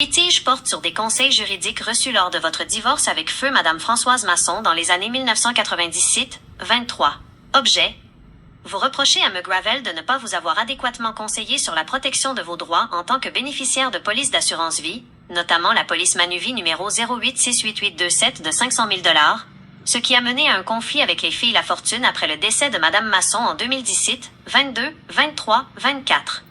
Litige porte sur des conseils juridiques reçus lors de votre divorce avec feu Madame Françoise Masson dans les années 1997-23. Objet. Vous reprochez à McGravel de ne pas vous avoir adéquatement conseillé sur la protection de vos droits en tant que bénéficiaire de police d'assurance vie, notamment la police Manuvie numéro 0868827 de 500 000 $, ce qui a mené à un conflit avec les filles La Fortune après le décès de Madame Masson en 2017, 22, 23, 24.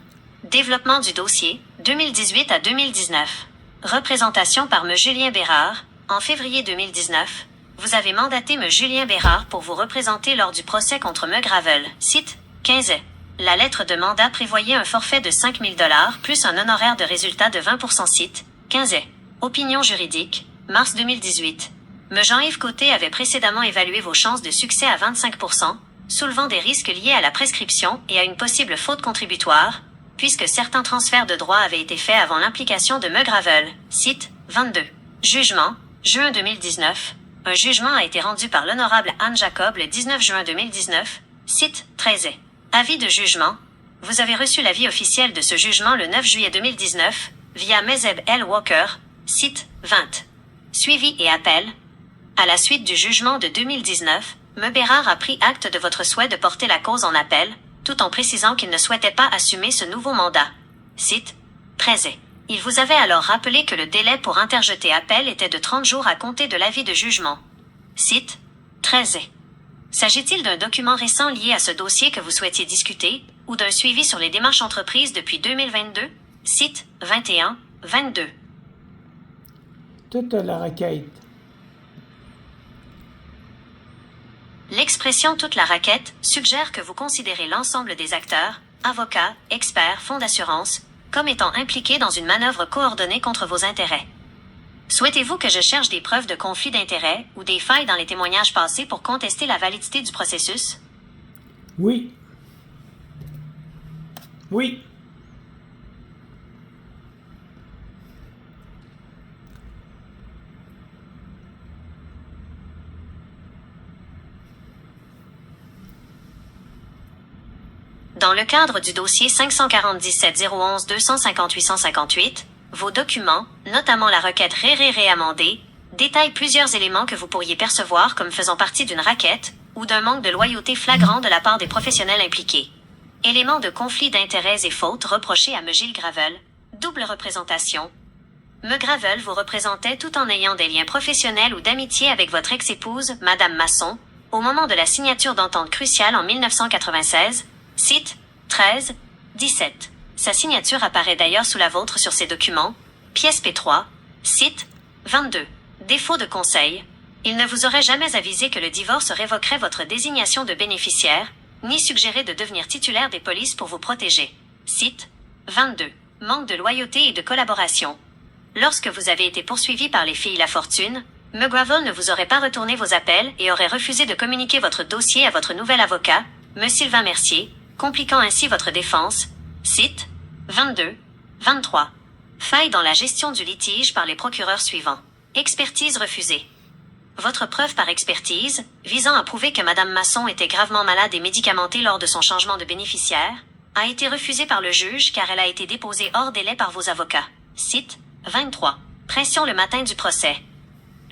Développement du dossier, 2018 à 2019. Représentation par M. Julien Bérard. En février 2019, vous avez mandaté M. Julien Bérard pour vous représenter lors du procès contre McGravel. Cite, 15. La lettre de mandat prévoyait un forfait de 5 000 $ plus un honoraire de résultat de 20%. Cite, 15. Opinion juridique, mars 2018. M. Jean-Yves Côté avait précédemment évalué vos chances de succès à 25%, soulevant des risques liés à la prescription et à une possible faute contributoire, puisque certains transferts de droits avaient été faits avant l'implication de McGravel. Cite, 22. Jugement, juin 2019. Un jugement a été rendu par l'honorable Anne Jacob le 19 juin 2019. Cite, 13. Avis de jugement. Vous avez reçu l'avis officiel de ce jugement le 9 juillet 2019, via Mezeb L. Walker. Cite, 20. Suivi et appel. À la suite du jugement de 2019, M. Bérard a pris acte de votre souhait de porter la cause en appel, tout en précisant qu'il ne souhaitait pas assumer ce nouveau mandat. Cite, 13. Il vous avait alors rappelé que le délai pour interjeter appel était de 30 jours à compter de l'avis de jugement. Cite, 13. S'agit-il d'un document récent lié à ce dossier que vous souhaitiez discuter, ou d'un suivi sur les démarches entreprises depuis 2022? Cite, 21, 22. Toute la requête. L'expression toute la requête suggère que vous considérez l'ensemble des acteurs, avocats, experts, fonds d'assurance, comme étant impliqués dans une manœuvre coordonnée contre vos intérêts. Souhaitez-vous que je cherche des preuves de conflit d'intérêts ou des failles dans les témoignages passés pour contester la validité du processus? Oui. Oui. Dans le cadre du dossier 547-011-258-158, vos documents, notamment la requête réamendée, détaillent plusieurs éléments que vous pourriez percevoir comme faisant partie d'une raquette ou d'un manque de loyauté flagrant de la part des professionnels impliqués. Éléments de conflit d'intérêts et fautes reprochés à M. Gilles Gravel. Double représentation. M. Gravel vous représentait tout en ayant des liens professionnels ou d'amitié avec votre ex-épouse, Madame Masson, au moment de la signature d'entente cruciale en 1996, Cite, 13, 17. Sa signature apparaît d'ailleurs sous la vôtre sur ces documents. Pièce P3, Cite, 22. Défaut de conseil. Il ne vous aurait jamais avisé que le divorce révoquerait votre désignation de bénéficiaire, ni suggéré de devenir titulaire des polices pour vous protéger. Cite, 22. Manque de loyauté et de collaboration. Lorsque vous avez été poursuivi par les filles La Fortune, McGravel ne vous aurait pas retourné vos appels et aurait refusé de communiquer votre dossier à votre nouvel avocat, M. Sylvain Mercier, compliquant ainsi votre défense. Cite, 22, 23. Faille dans la gestion du litige par les procureurs suivants. Expertise refusée. Votre preuve par expertise, visant à prouver que Madame Masson était gravement malade et médicamentée lors de son changement de bénéficiaire, a été refusée par le juge car elle a été déposée hors délai par vos avocats. Cite, 23. Pression le matin du procès.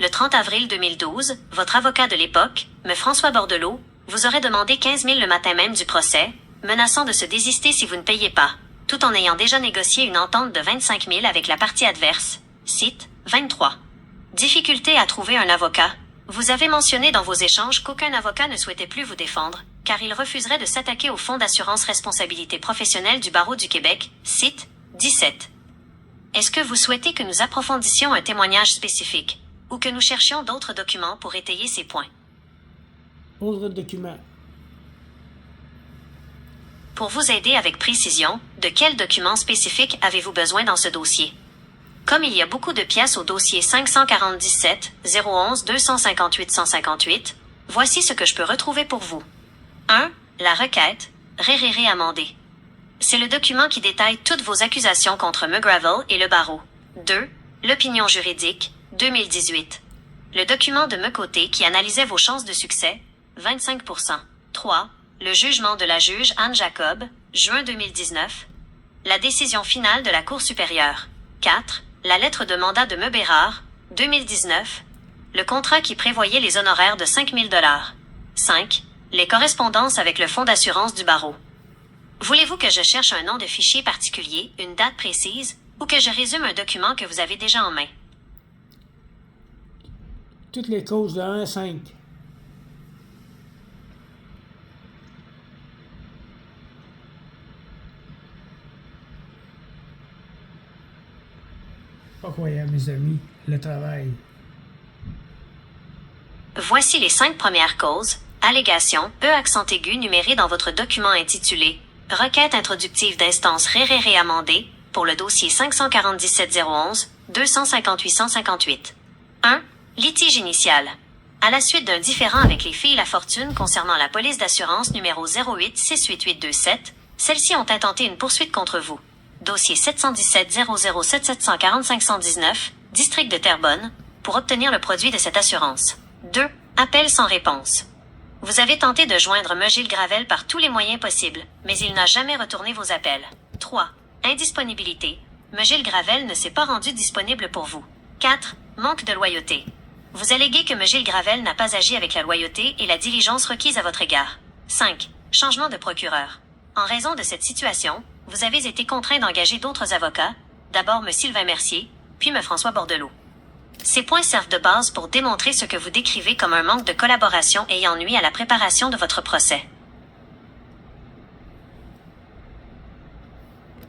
Le 30 avril 2012, votre avocat de l'époque, M. François Bordelot, vous aurait demandé 15 000 le matin même du procès, menaçant de se désister si vous ne payez pas, tout en ayant déjà négocié une entente de 25 000 avec la partie adverse. Cite, 23. Difficulté à trouver un avocat. Vous avez mentionné dans vos échanges qu'aucun avocat ne souhaitait plus vous défendre, car il refuserait de s'attaquer au Fonds d'assurance responsabilité professionnelle du Barreau du Québec. Cite, 17. Est-ce que vous souhaitez que nous approfondissions un témoignage spécifique, ou que nous cherchions d'autres documents pour étayer ces points? Autre document. Pour vous aider avec précision, de quels documents spécifiques avez-vous besoin dans ce dossier? Comme il y a beaucoup de pièces au dossier 547-011-258-158, voici ce que je peux retrouver pour vous. 1. La requête, réamendée. C'est le document qui détaille toutes vos accusations contre McGravel et le barreau. 2. L'opinion juridique, 2018. Le document de Côté qui analysait vos chances de succès, 25%. 3. Le jugement de la juge Anne Jacob, juin 2019. La décision finale de la Cour supérieure. 4. la lettre de mandat de M. Bérard, 2019, le contrat qui prévoyait les honoraires de 5 000 $. 5. Les correspondances avec le fonds d'assurance du barreau. Voulez-vous que je cherche un nom de fichier particulier, une date précise, ou que je résume un document que vous avez déjà en main? Toutes les causes de 1 à 5. Pas croyable, mes amis. Le travail. Voici les 5 premières causes, allégations, accent aigu numéré dans votre document intitulé « Requête introductive d'instance réamendée » pour le dossier 547-011, 258-158. 1. Litige initial. À la suite d'un différend avec les filles La Fortune concernant la police d'assurance numéro 08-68827, celles-ci ont intenté une poursuite contre vous. Dossier 717-007-740-519, district de Terrebonne, pour obtenir le produit de cette assurance. 2. Appel sans réponse. Vous avez tenté de joindre M. Gilles Gravel par tous les moyens possibles, mais il n'a jamais retourné vos appels. 3. Indisponibilité. M. Gilles Gravel ne s'est pas rendu disponible pour vous. 4. Manque de loyauté. Vous alléguez que M. Gilles Gravel n'a pas agi avec la loyauté et la diligence requise à votre égard. 5. Changement de procureur. En raison de cette situation, vous avez été contraint d'engager d'autres avocats, d'abord M. Sylvain Mercier, puis M. François Bordelot. Ces points servent de base pour démontrer ce que vous décrivez comme un manque de collaboration ayant nui à la préparation de votre procès.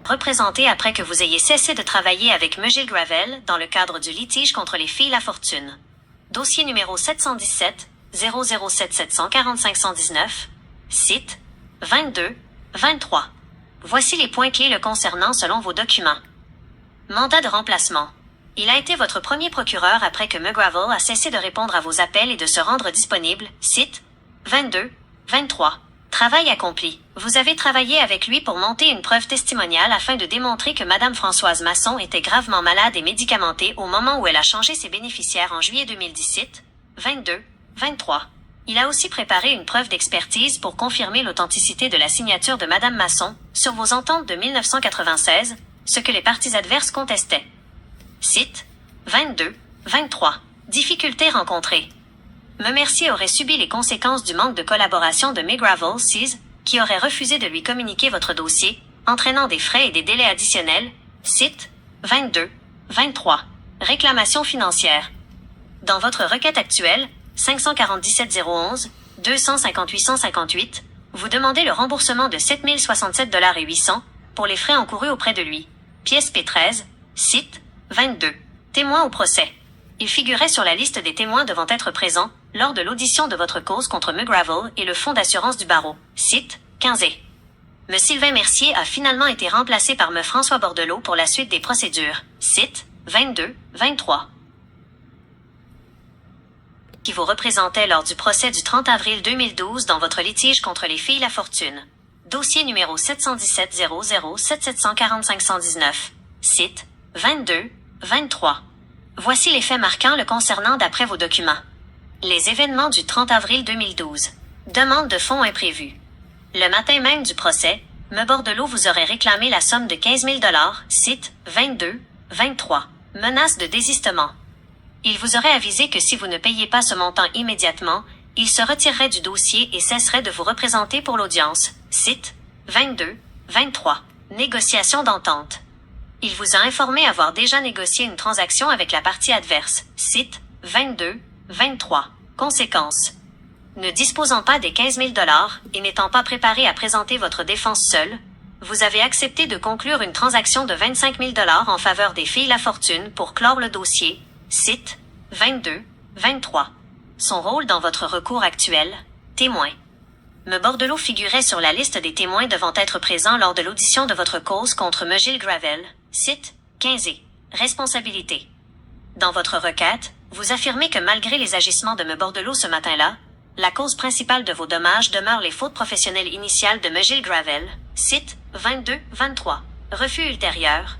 Représenté après que vous ayez cessé de travailler avec M. Gilles Gravel dans le cadre du litige contre les filles La Fortune. Dossier numéro 717 007 745 119, site 22-23. Voici les points clés le concernant selon vos documents. Mandat de remplacement. Il a été votre premier procureur après que M. Gravel a cessé de répondre à vos appels et de se rendre disponible, site 22-23. Travail accompli. Vous avez travaillé avec lui pour monter une preuve testimoniale afin de démontrer que Mme Françoise Masson était gravement malade et médicamentée au moment où elle a changé ses bénéficiaires en juillet 2017, 22-23. Il a aussi préparé une preuve d'expertise pour confirmer l'authenticité de la signature de Mme Masson sur vos ententes de 1996, ce que les parties adverses contestaient. Site 22-23. Difficultés rencontrées. M. Mercier aurait subi les conséquences du manque de collaboration de M. Gravel, CIS, qui aurait refusé de lui communiquer votre dossier, entraînant des frais et des délais additionnels. Site 22-23. Réclamation financière. Dans votre requête actuelle, 547-011, 258-158, vous demandez le remboursement de 7 067 $ et 800 pour les frais encourus auprès de lui. Pièce P13, site 22. Témoin au procès. Il figurait sur la liste des témoins devant être présents lors de l'audition de votre cause contre M. Gravel et le fonds d'assurance du barreau. Site 15. M. Sylvain Mercier a finalement été remplacé par M. François Bordelot pour la suite des procédures. Site 22-23. Qui vous représentait lors du procès du 30 avril 2012 dans votre litige contre les filles La Fortune. Dossier numéro 717 007 745 119. Site 22-23. Voici les faits marquants le concernant d'après vos documents. Les événements du 30 avril 2012. Demande de fonds imprévus. Le matin même du procès, M. Bordelot vous aurait réclamé la somme de 15 000 $, site 22-23. Menace de désistement. Il vous aurait avisé que si vous ne payez pas ce montant immédiatement, il se retirerait du dossier et cesserait de vous représenter pour l'audience. Site 22-23. Négociation d'entente. Il vous a informé avoir déjà négocié une transaction avec la partie adverse. Site 22-23. Conséquences. Ne disposant pas des 15 000 $ et n'étant pas préparé à présenter votre défense seul, vous avez accepté de conclure une transaction de 25 000 $ en faveur des filles La Fortune pour clore le dossier. Site 22-23. Son rôle dans votre recours actuel. Témoin. M. Bordelot figurait sur la liste des témoins devant être présents lors de l'audition de votre cause contre M. Gilles Gravel. Site 15. Responsabilité. Dans votre requête, vous affirmez que malgré les agissements de M. Bordelot ce matin-là, la cause principale de vos dommages demeure les fautes professionnelles initiales de M. Gilles Gravel. Site 22-23. Refus ultérieur.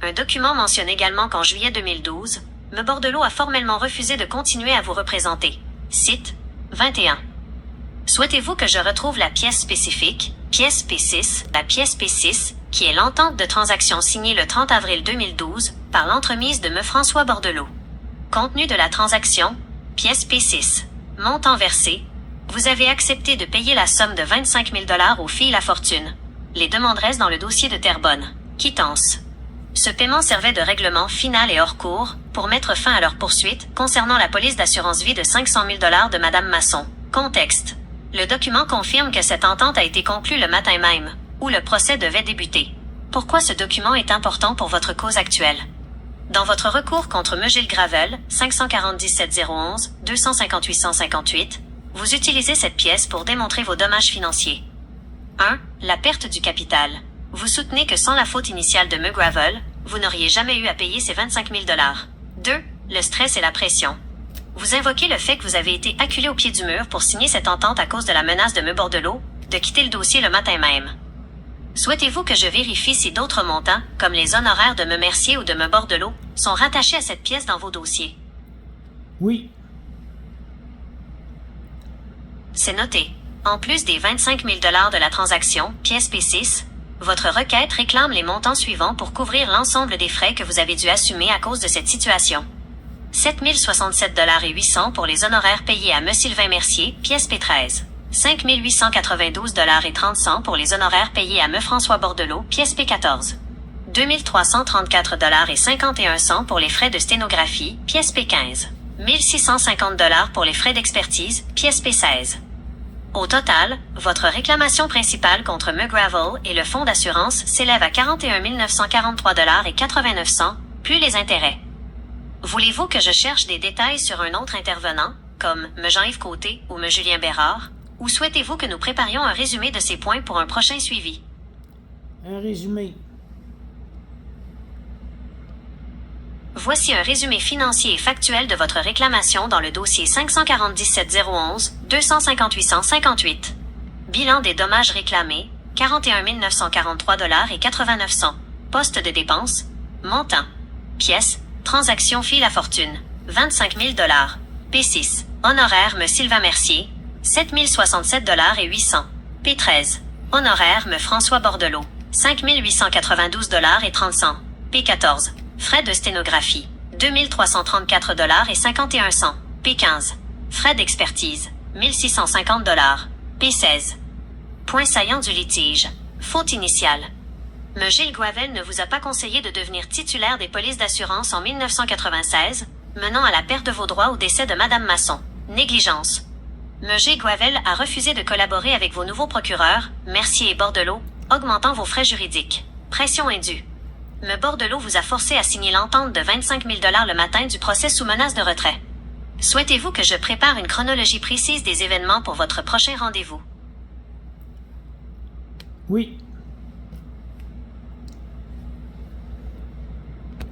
Un document mentionne également qu'en juillet 2012, M. Bordelot a formellement refusé de continuer à vous représenter. Site 21. Souhaitez-vous que je retrouve la pièce spécifique, pièce P6, la pièce P6, qui est l'entente de transaction signée le 30 avril 2012, par l'entremise de M. François Bordelot. Contenu de la transaction, pièce P6. Montant versé. Vous avez accepté de payer la somme de 25 000 $ aux filles La Fortune. Les demandes restent dans le dossier de Terrebonne. Quittance. Ce paiement servait de règlement final et hors cours pour mettre fin à leur poursuite concernant la police d'assurance vie de 500 000 $ de Madame Masson. Contexte. Le document confirme que cette entente a été conclue le matin même, où le procès devait débuter. Pourquoi ce document est important pour votre cause actuelle? Dans votre recours contre M. Gilles Gravel, 547 011 258 158, vous utilisez cette pièce pour démontrer vos dommages financiers. 1. La perte du capital. Vous soutenez que sans la faute initiale de M. Gravel, vous n'auriez jamais eu à payer ces 25 000 $. 2. Le stress et la pression. Vous invoquez le fait que vous avez été acculé au pied du mur pour signer cette entente à cause de la menace de M. Bordelot de quitter le dossier le matin même. Souhaitez-vous que je vérifie si d'autres montants, comme les honoraires de M. Mercier ou de M. Bordelot, sont rattachés à cette pièce dans vos dossiers? Oui. C'est noté. En plus des 25 000 $ de la transaction, pièce P6, votre requête réclame les montants suivants pour couvrir l'ensemble des frais que vous avez dû assumer à cause de cette situation. 7 067 $ et 800 pour les honoraires payés à M. Sylvain Mercier, pièce P13. 5 892 $ et 30 cents pour les honoraires payés à M. François Bordelot, pièce P14. 2 334 $ et 51 cents pour les frais de sténographie, pièce P15. 1 650 $ pour les frais d'expertise, pièce P16. Au total, votre réclamation principale contre M. Gravel et le fonds d'assurance s'élève à 41 943 $ et 89 cents, plus les intérêts. Voulez-vous que je cherche des détails sur un autre intervenant, comme M. Jean-Yves Côté ou M. Julien Bérard, ou souhaitez-vous que nous préparions un résumé de ces points pour un prochain suivi? Un résumé. Voici un résumé financier et factuel de votre réclamation dans le dossier 547 011 258 158. Bilan des dommages réclamés, 41 943 $ et 89 cents. Poste de dépenses, montant. Pièce, transaction fille La Fortune, 25 000 $. P6, honoraire M. Sylvain Mercier, 7 067 $ et 800. P13, honoraire M. François Bordelot, 5 892 $ et 30 cents. P14, frais de sténographie, 2 334 $ et 51 cents. P15, frais d'expertise, 1 650 $. P16, point saillant du litige, faute initiale. M. Gilles Gravel ne vous a pas conseillé de devenir titulaire des polices d'assurance en 1996, menant à la perte de vos droits au décès de Madame Masson. Négligence. M. Gilles Gravel a refusé de collaborer avec vos nouveaux procureurs, Mercier et Bordelot, augmentant vos frais juridiques. Pression indue. M. Bordelot vous a forcé à signer l'entente de 25 000 $ le matin du procès sous menace de retrait. Souhaitez-vous que je prépare une chronologie précise des événements pour votre prochain rendez-vous? Oui.